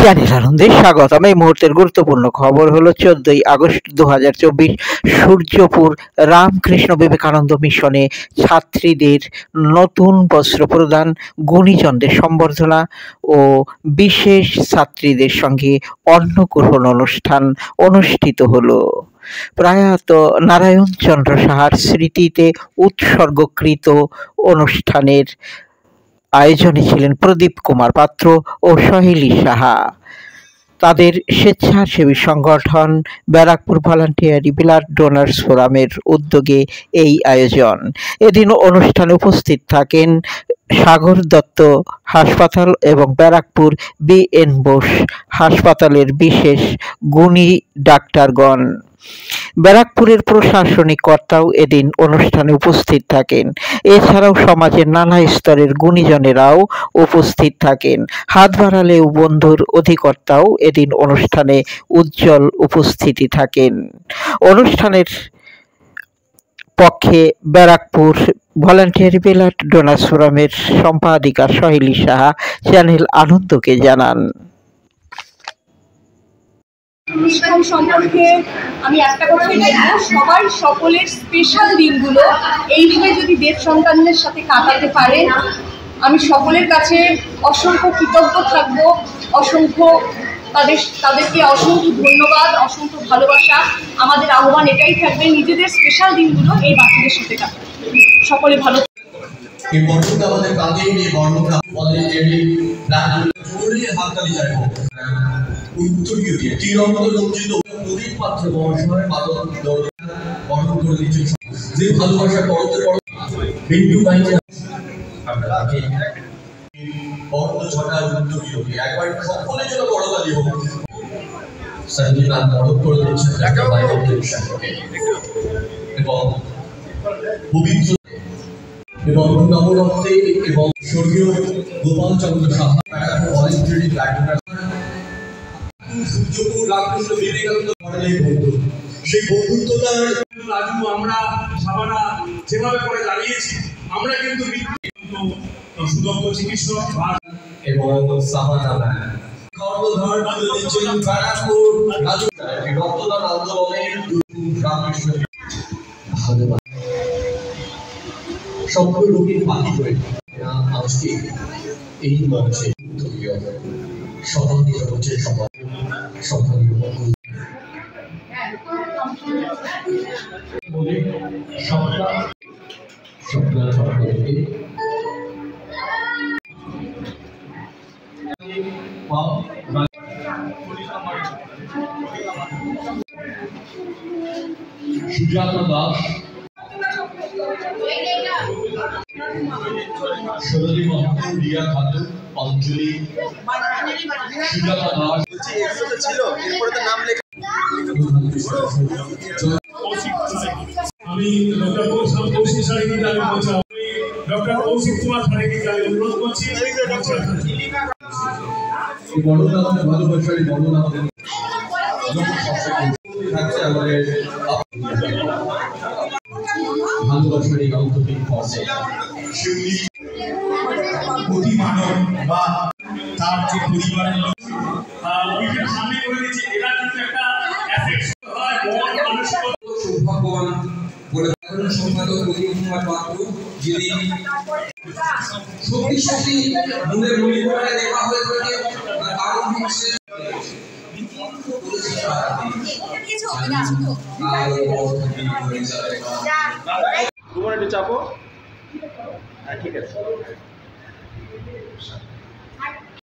Channel আনন্দে স্বাগতম। এই মুহূর্তের গুরুত্বপূর্ণ খবর হলো 14ই আগস্ট 2024 সূর্যপুর রামকৃষ্ণ বিবেকানন্দ মিশনে ছাত্রীদের নতুন বস্ত্র প্রদান, গুণীজনদের সম্বর্ধনা ও বিশেষ ছাত্রীদের সঙ্গে অন্নগ্রহণ অনুষ্ঠান অনুষ্ঠিত হলো। প্রয়াত নারায়ণচন্দ্র সাহার স্মৃতিতে উৎসর্গকৃত অনুষ্ঠানের আয়োজনে ছিলেন প্রদীপ কুমার পাত্র ও সহেলী সাহা। তাদের স্বেচ্ছাসেবী সংগঠন ব্যারাকপুর ভলান্টিয়ারি ব্লাড ডোনার্স ফোরামের উদ্যোগে এই আয়োজন। এদিন অনুষ্ঠানে উপস্থিত থাকেন সাগর দত্ত হাসপাতাল এবং ব্যারাকপুর বি.এন. বোস হাসপাতালের বিশেষ গুণী ডাক্তারগণ। ব্যারাকপুরের প্রশাসনিক কর্তাও এদিন অনুষ্ঠানে উপস্থিত থাকেন। এছাড়াও সমাজের নানা স্তরের গুণীজনেরাও উপস্থিত থাকেন। হাত বাড়ালেও বন্ধুর অধিকর্তাও এদিন অনুষ্ঠানে উজ্জ্বল উপস্থিতি থাকেন। অনুষ্ঠানের পক্ষে ব্যারাকপুর ভলান্টিয়ারি ব্লাড ডোনার্স ফোরামের সম্পাদিকা সহেলী সাহা চ্যানেল আনন্দকে জানান। অনুষ্ঠান সম্পর্কে আমি একটা কথাই বলবো, সবাই সকলের স্পেশাল দিনগুলো এইভাবে যদি দেব সন্তানদের সাথে কাটাতে পারে, আমি সকলের কাছে অসংখ্য কৃতজ্ঞ থাকবো। তাদেরকে অসংখ্য ধন্যবাদ, অসংখ্য ভালোবাসা। আমাদের আহ্বান এটাই থাকবে, নিজেদের স্পেশাল দিনগুলো এই বাচ্চাদের সাথে কাটাতে। সকলে ভালো এই বর্ণটা আমাদের কাঁধেই নিয়ে বর্ণটা অলরেডি হাততালি চাইবো। উত্তরীয় দিয়ে চিরন্ত রঞ্জিত প্রদীপ পাত্র মহাশয়ের মাদক বর্ণ করে দিচ্ছেন যে ভালোবাসা পরতে বিন্দু বাইরে আমরা তাকে বর্ণ ছটার উত্তরীয় দিয়ে একবার সকলের জন্য বড়তালি হোক। সঞ্জনা বরফ করে দিচ্ছেন এবং পবিত্র এবং নবরত্নে এবং স্বর্গীয় Gopal Chandra Saha voluntary blood donors Suryapur Ramakrishna Vivekananda মডেলের বন্ধু। সেই বন্ধুত্বটা রাজু আমরা সাবানা যেভাবে করে দাঁড়িয়েছি, আমরা কিন্তু সুদক্ষ চিকিৎসক এবং সাবানা কর্ণধার দিচ্ছেন ব্যারাকপুর রাজু রক্তদান আন্দোলনের রামকৃষ্ণ ভালোবাসা সকল রোগীর বাকি হয়ে আজকে এই মঞ্চে সভাপতি হচ্ছে সম্মানীয় সুজাতা দাস, সোনালী মাহাতো, রিয়া খাতুন, অঞ্জলি, সুজাতা দাস ছিল। এরপরে তো নাম লেখা আমি ডক্টর কৌশিক স্যারকে ডক্টর কৌশিক কুমার স্যারকে অনুরোধ করছি। বর্ণনা আমাদের ভালোবাসারই বর্ণনা আমাদের থাকছে আমাদের ভালোবাসার এই আন্তরিক প্রতি মানব বা তার যে পরিবারের লোক সামনে করে দিচ্ছে, এরা কিন্তু একটা সৌভাগ্যবান বলে সম্পাদক প্রদীপ কুমার পাত্র, যিনি শক্তিশালী মূলের মূল্যে দেখা হয়ে থাকে। কারণ হচ্ছে চাপো। ঠিক আছে।